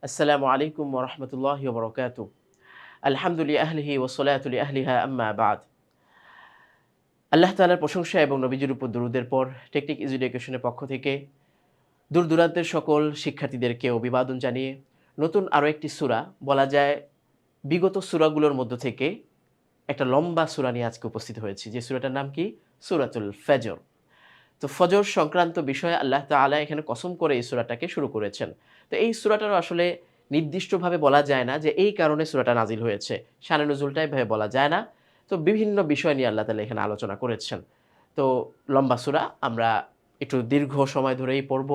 আসসালামু আলাইকুম ওয়া রাহমাতুল্লাহি ওয়া বারাকাতুহু। আলহামদুলিল্লাহি আহলিহি ওয়া সলাতু লিআহলিহা আম্মা বা'দ। আল্লাহ তাআলার প্রশংসা এবং নবীজির উপর দরুদের পর টেকনিক ইজ এডুকেশনের পক্ষ থেকে দূর-দূরান্তের সকল শিক্ষার্থীদেরকে অভিবাদন জানিয়ে নতুন আরো একটি সূরা বলা যায় বিগত সূরাগুলোর মধ্য থেকে একটা লম্বা সূরা নিয়ে আজকে উপস্থিত হয়েছি। যে সূরাটার নাম কি? সূরাতুল ফজর। তো ফজর সংক্রান্ত বিষয়ে আল্লাহ তাআলা এখানে কসম করে এই সূরাটাকে শুরু করেছেন। তো এই সূরাটারও আসলে নির্দিষ্টভাবে বলা যায় না যে এই কারণে সূরাটা নাজিল হয়েছে। শানে নুজুলটা এভাবে বলা যায় না। তো বিভিন্ন বিষয় নিয়ে আল্লাহ তাআলা এখানে আলোচনা করেছেন। তো লম্বা সূরা আমরা একটু দীর্ঘ সময় ধরেই পড়ব।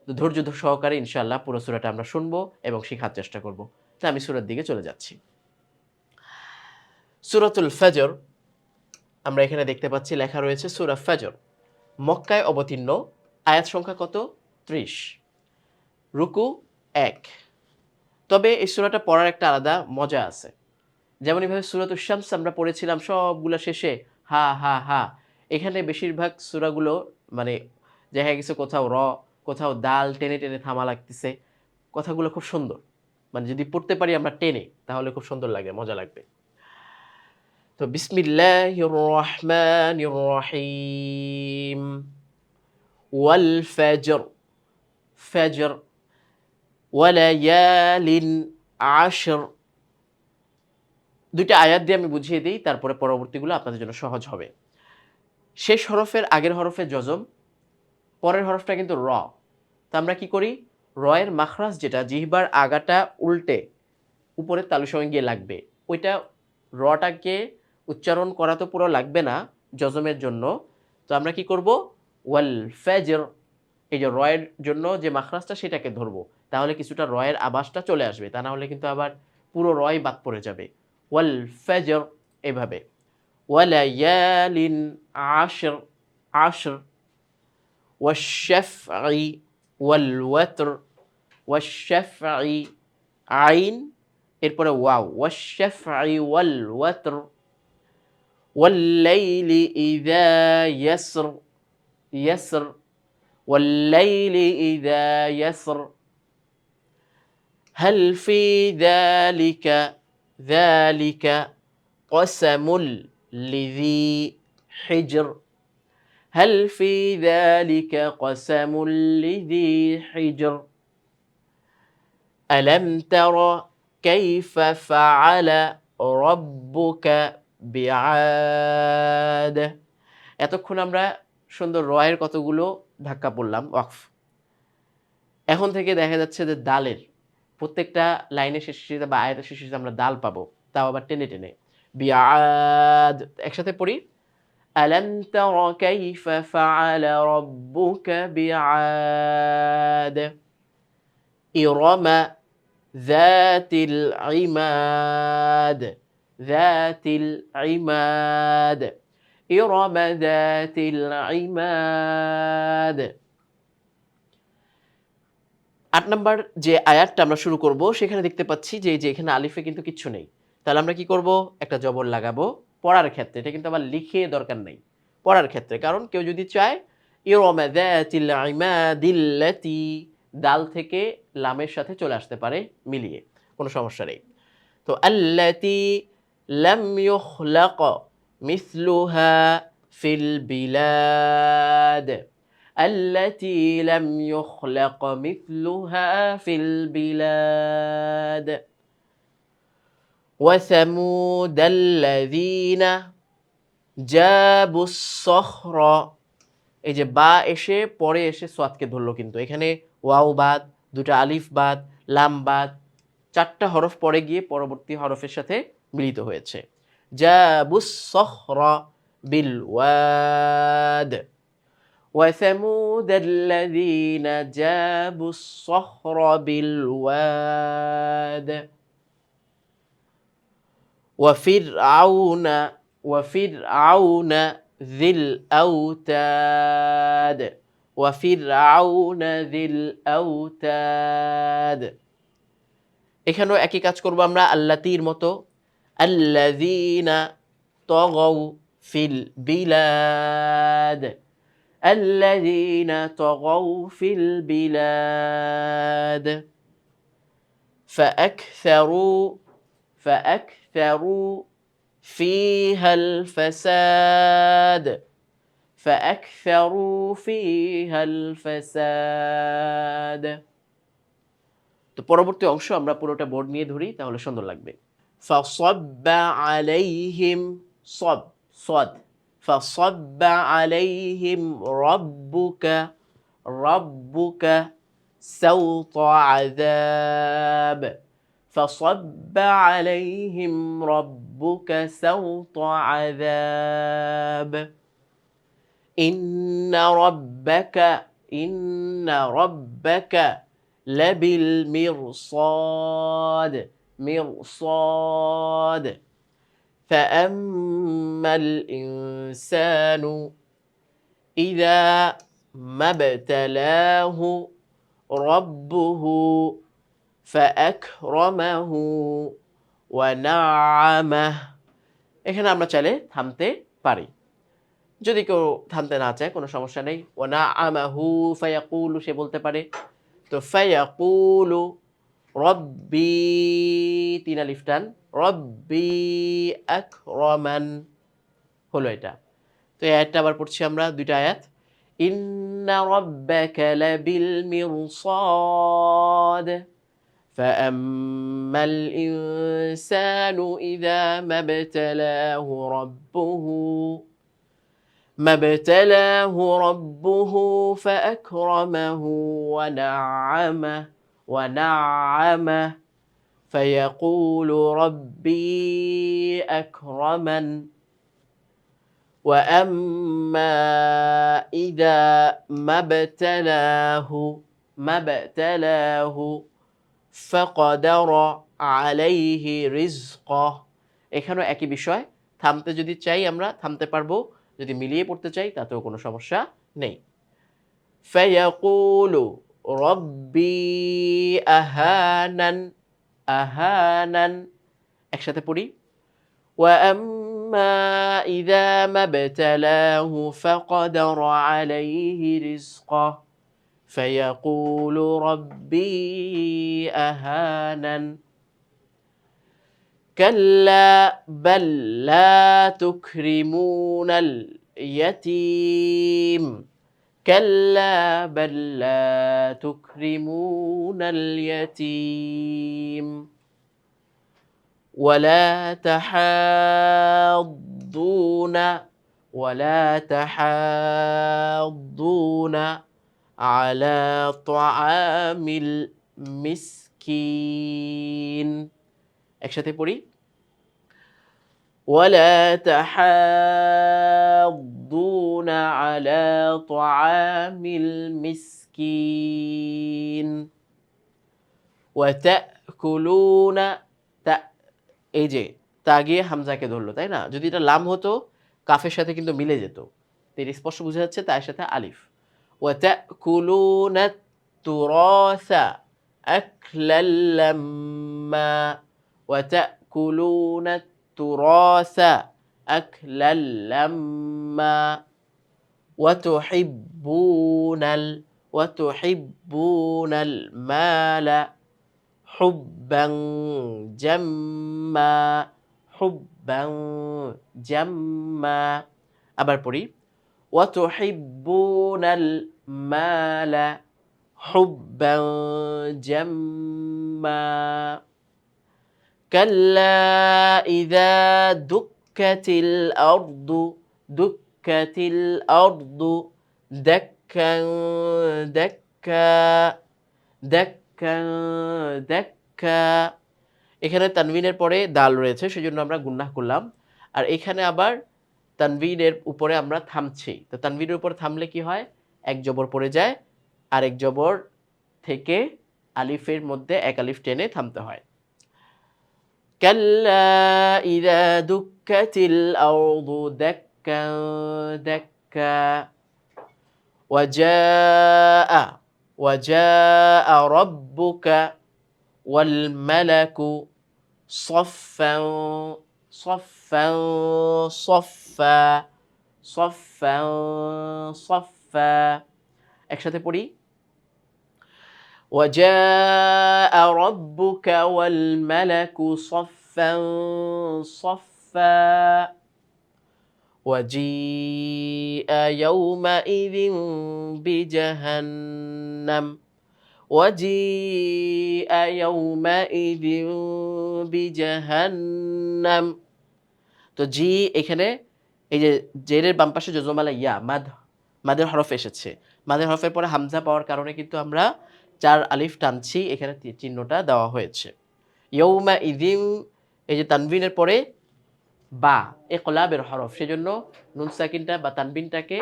তো ধৈর্য সহকারে ইনশাআল্লাহ পুরো সূরাটা আমরা শুনবো এবং শিখার চেষ্টা করব। তো আমি সূরার দিকে চলে যাচ্ছি। সূরাতুল ফজর আমরা এখানে দেখতে পাচ্ছি লেখা রয়েছে সূরা ফজর। মক্কায় অবতীর্ণ, আয়াত সংখ্যা কত? ৩০। রুকু ১। তবে এই সূরাটা পড়ার একটা আলাদা মজা আছে। যেমন এভাবে সূরাতুশ শামস আমরা পড়েছিলাম সবগুলা শেষে হা, হা, হা। এখানে বেশিরভাগ সূরাগুলো মানে দেখা গেছে কোথাও কোথাও দাল টেনে, টেনে থামা লাগতেছে। কথাগুলো খুব সুন্দর। মানে যদি পড়তে পারি আমরা টেনে তাহলে খুব সুন্দর লাগে, মজা লাগবে। তো বিসমিল্লাহির রহমানির রহিম। ওয়াল ফাজর, ফাজর ওয়ালায়ালিন আশর। ২ টা আয়াত দিয়ে আমি বুঝিয়ে দেই, তারপরে পরবর্তীগুলো আপনাদের জন্য সহজ হবে। শেষ হরফের আগের হরফে যজম, পরের হরফটা কিন্তু র। তো আমরা কি করি? এর মাখরাজ যেটা জিহ্বার আগাটা উল্টে উপরের তালুর সঙ্গে গিয়ে লাগবে। ওইটা টাকে উচ্চারণ করা তো পুরো লাগবে না যজমের জন্য। তো আমরা কি করব? ওয়াল ফাজর, এই যে এর জন্য যে মাখরাজটা সেটাকে ধরবো। তাহলে কিছুটা এর আভাসটা চলে আসবে। তা না হলে কিন্তু আবার পুরো ই বাদ পড়ে যাবে। ওয়াল ফাজর এভাবে। ওয়ালায়ালিন আশর, আশর। ওয়াশ-শাফঈ ওয়াল ওয়াতর, ওয়াশ-শাফঈ আইন এরপরে ওয়াও। ওয়াশ-শাফঈ ওয়াল ওয়াতর ওয়াল-লাইলি ইযা ইয়াসর, ইয়াসর। والليل إذا يسر هل في ذلك قسم لذي حجر هل في ذلك قسم لذي حجر ألم تر كيف فعل ربك بعاد। এতক্ষণ আমরা সুন্দর এর কতগুলো ধাক্কা পড়লাম ওয়াকফ। এখন থেকে দেখা যাচ্ছে যে দালের প্রত্যেকটা লাইনের শেষে বা আয়াতের শেষে আমরা দাল পাবো। তাও আবার টেনে, টেনে। বিআদ একসাথে পড়ি। আলাম তারা কাইফা ফাআলা রাব্বুকা বিআদ ইরামা যাতিল ইমাদ, যাতিল ইমাদ, ইরামা যাতিল ইমাদ। ৮ নাম্বার যে আয়াতটা আমরা শুরু করব সেখানে দেখতে পাচ্ছি যে এই যে এখানে আলিফে কিন্তু কিচ্ছু নেই। তাহলে আমরা কি করব? একটা জবর লাগাবো পড়ার ক্ষেত্রে। এটা কিন্তু আবার লিখে দরকার নাই। পড়ার ক্ষেত্রে। কারণ কেউ যদি চায় ইরমা যাতিল ইমাদিল্লাতি, দাল থেকে লামের সাথে চলে আসতে পারে মিলিয়ে। কোনো সমস্যা নেই। তো আল্লাতি লাম ইউখলাক মিসলুহা ফিল বিলাদ, التي لم يخلق مثلها في البلاد وثمود الذين جابوا الصخر। এই যে বা এসে পরে এসে সোয়াদকে ধরলো, কিন্তু এখানে ওয়াও বাদ, ২টা আলিফ বাদ, লাম বাদ, ৪টা হরফ পরে গিয়ে পরবর্তী হরফের সাথে মিলিত হয়েছে। জাবুস সখরা বিল ওয়াদ وثمود الذين جابوا الصخر بالواد وفرعون ذي الأوتاد وفرعون ذي الأوتاد। এখানেও একই কাজ করব আমরা আল্লাতির মতো। আল্লাযীনা তাগাউ ফিল বিলাদ, الذين طغوا في البلاد فأكثروا فيها الفساد فأكثروا فيها الفساد তো পরবর্তী অংশ আমরা পুরোটা বোর্ড নিয়ে ধরি তাহলে সুন্দর লাগবে فصب عليهم صد فصب عليهم ربك سوط عذاب فصب عليهم ربك سوط عذاب إن ربك مرصاد فأما الإنسان إذا ما ابتلاه ربه فأكرمه ونعمه এখানে আমরা চাইলে থামতে পারি যদি কেউ থামতে না চায় কোনো সমস্যা নেই ওয়ানাআমাহু ফায়াকুলু সে বলতে পারে তো ফায়াকুলু রব্বি তিন আলিফ টান রব্বি আকরামান হলো এটা তো এই আয়াতটা আবার পড়ছি আমরা দুইটা আয়াত ইন্না রাব্বাকা লাবিল মিরসাদ فأما الإنسان إذا ما ابتلاه ربه فأكرمه ونعمه فيقول ربي أكرمن وأما إذا ما ابتلاه فقدر عليه رزقه এখানেও একই বিষয় থামতে যদি চাই আমরা থামতে পারবো যদি মিলিয়ে পড়তে চাই তাতেও কোনো সমস্যা নেই ফায়াকুলু রব্বি আহানান একসাথে পড়ি وأما إذا ما ابتلاه فقدر عليه رزقه فيقول ربي أهانن كلا بل لا تكرمون اليتيم كلا بل لا تكرمون اليتيم ولا تحاضون على طعام المسكين একসাথে পড়ি ولا تحاضون على طعام المسكين وتأكلون এই যে তা গিয়ে হামজাকে ধরলো তাই না যদি এটা লাম হতো কাফের সাথে কিন্তু মিলে যেত তো এর স্পষ্ট বোঝা যাচ্ছে তার সাথে আলিফ وتأكلون التراث أكلا لما وتأكلون التراث أكلا لما وتحبون المال حبا جما আবার পড়ি وتحبون المال حبا جما كلا إذا دكت الأرض دكا এখানে তানবিনের পরে দাল রয়েছে সেজন্য আমরা গুন্নাহ করলাম আর এখানে আবার তানবিনের উপরে আমরা থামছি তো তানবিনের উপর থামলে কি হয় এক জবর পড়ে যায় আর এক জবর থেকে আলিফের মধ্যে এক আলিফ টেনে থামতে হয় কাল্লা ইযা দুক্কাতিল আরদু দাক্কা وجاء ربك والملك صفا একসাথে পড়ি وجاء ربك والملك صفا صفا وجيء يومئذ بجهنم وجيء يومئذ بجهنم তো জি এখানে এই যে জেরের বাম পাশে জজমালা ইয়া মাদের হরফ এসেছে। মাদের হরফের পরে হামজা পাওয়ার কারণে কিন্তু আমরা ৪ আলিফ টানছি। এখানে চিহ্নটা দেওয়া হয়েছে। ইয়ৌমা ইযিন এই যে তানবিনের পরে বা ইকলাবের হরফ। সেজন্য নুন সাকিনটা বা তানবিনটাকে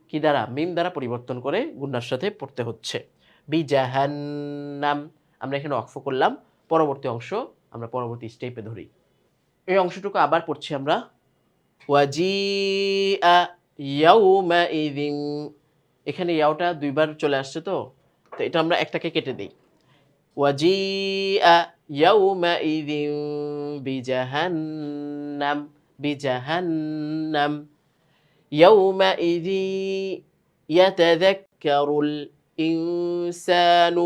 কি দ্বারা? মিম দ্বারা পরিবর্তন করে গুন্নার সাথে পড়তে হচ্ছে। বিজাহান্নাম আমরা এখানে ওয়াকফ করলাম। পরবর্তী অংশ আমরা পরবর্তী স্টেপে ধরি। এই অংশটুকু আবার পড়ছি আমরা। ওয়াজিআ ইয়াউমাইযিন এখানে ইয়াওটা ২ বার চলে আসছে তো এটা আমরা একটাকে কেটে দেই। ওয়াজিআ ইয়াউমাইযিন বিজাহান্নাম ইয়াউমাইযি ইয়াতাযাক্কারুল ইনসানু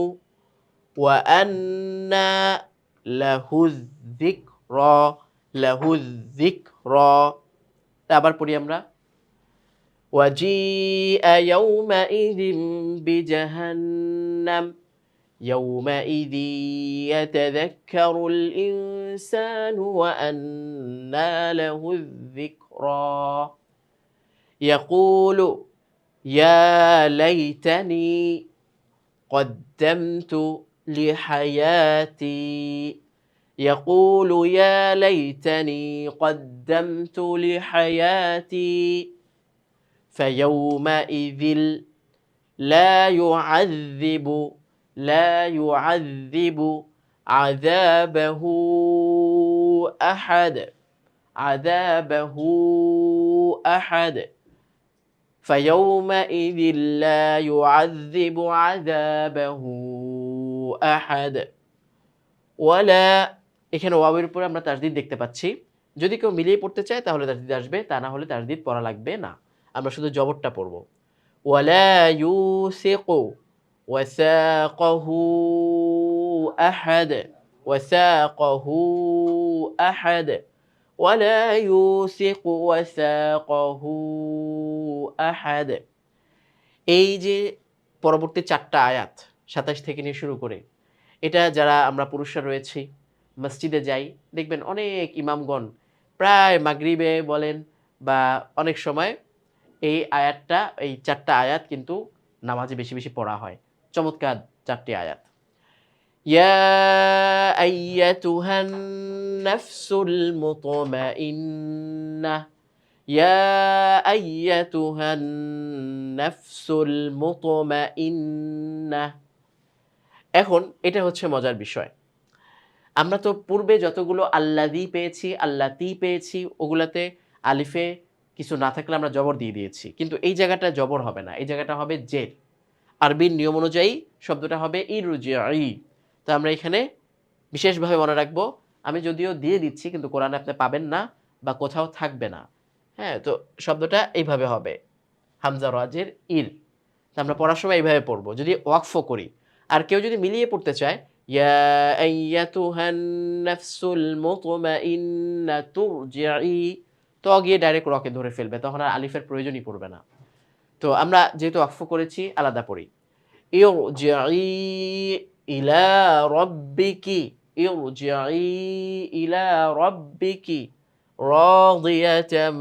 ওয়া আন্না লাহুয যিকরা আবার পড়ি আমরা। وجيء يومئذ بجهنم يومئذ يتذكر الإنسان وأنى له الذكرى يقول يا ليتني قدمت لحياتي يقول يا ليتني قدمت لحياتي فيومئذ لا يعذب عذابه أحد فيومئذ لا يعذب عذابه أحد ولا এখানে ওয়াওয়ের উপরে আমরা তাসদীদ দেখতে পাচ্ছি। যদি কেউ মিলিয়ে পড়তে চায় তাহলে তাসদীদ আসবে, তা না হলে তাসদীদ পড়া লাগবে না। আমরা শুধু জবরটা পড়ব। ওয়ালা ইউসিকু ওয়াসাকাহু আহাদ ওয়ালা ইউসিকু ওয়াসাকাহু আহাদ। এই যে পরবর্তী ৪টা আয়াত ২৭ থেকে নিয়ে শুরু করে, এটা যারা আমরা পুরুষরা রয়েছি মসজিদে যাই দেখবেন অনেক ইমামগণ প্রায় মাগরিবে বলেন বা অনেক সময় এই আয়াতটা এই ৪টা আয়াত কিন্তু নামাজে বেশি বেশি পড়া হয়। চমৎকার ৪টি আয়াত। ইয়া আইয়াতুহান নাফসুল মুতমাইন্নাহ ইয়া আইয়াতুহান নাফসুল মুতমাইন্নাহ। এখন এটা হচ্ছে মজার বিষয়। আমরা তো পূর্বে যতগুলো আল্লাযী পেয়েছি, আল্লাতী পেয়েছি ওগুলাতে আলিফে কিছু না থাকলে আমরা জবর দিয়ে দিয়েছি। কিন্তু এই জায়গাটা জবর হবে না। এই জায়গাটা হবে জের। আরবির নিয়ম অনুযায়ী শব্দটা হবে ইরজিই। তো আমরা এখানে বিশেষভাবে মনে রাখবো, আমি যদিও দিয়ে দিচ্ছি কিন্তু কোরআনে আপনি পাবেন না বা কোথাও থাকবে না। হ্যাঁ? তো শব্দটা এইভাবে হবে। হামজা রাজের ইর। তো আমরা পড়ার সময় এইভাবে পড়ব। যদি ওয়াকফ করি। আর কেউ যদি মিলিয়ে পড়তে চায় ইয়া আইয়াতুহান নাফসুল মুতমাইন্নাতু ইরজিই তো গিয়ে ডাইরেক্ট রকে ধরে ফেলবে। তখন আর আলিফের প্রয়োজনই পড়বে না। তো আমরা যেহেতু ওয়াকফ করেছি আলাদা পড়ি। ইরজিই ইলা রাব্বিকি রাদিয়াতাম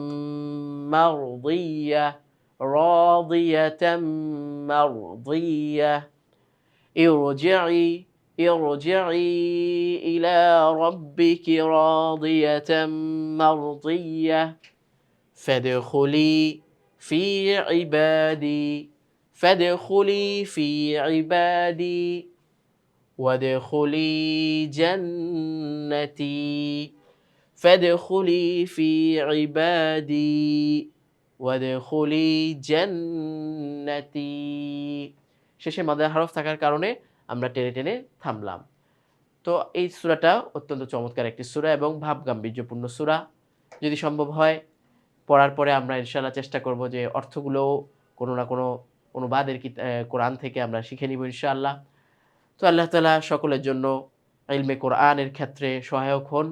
মারদিয়া ارجعي إلى ربك راضية مرضية فادخلي في عبادي وادخلي جنتي فادخلي في عبادي وادخلي جنتي শেষে মাদের হরফ থাকার কারণে আমরা টেনে টেনে থামলাম। তো এই সূরাটা অত্যন্ত চমৎকার একটি সূরা এবং ভাব গাম্ভীর্যপূর্ণ সূরা। যদি সম্ভব হয় পড়ার পরে আমরা ইনশাআল্লাহ চেষ্টা করব যে অর্থগুলো কোনো না কোনো অনুবাদের কোরআন থেকে আমরা শিখে নিব ইনশাআল্লাহ। তো আল্লাহ তাআলা সকলের জন্য ইলমে কোরআনের ক্ষেত্রে সহায়ক হন,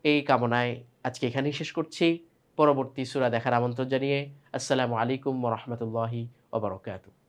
এই কামনায় আজকে এখানেই শেষ করছি। পরবর্তী সূরা দেখার আমন্ত্রণ জানিয়ে আসসালামু আলাইকুম ওয়া রাহমাতুল্লাহি ওয়া বারাকাতুহু।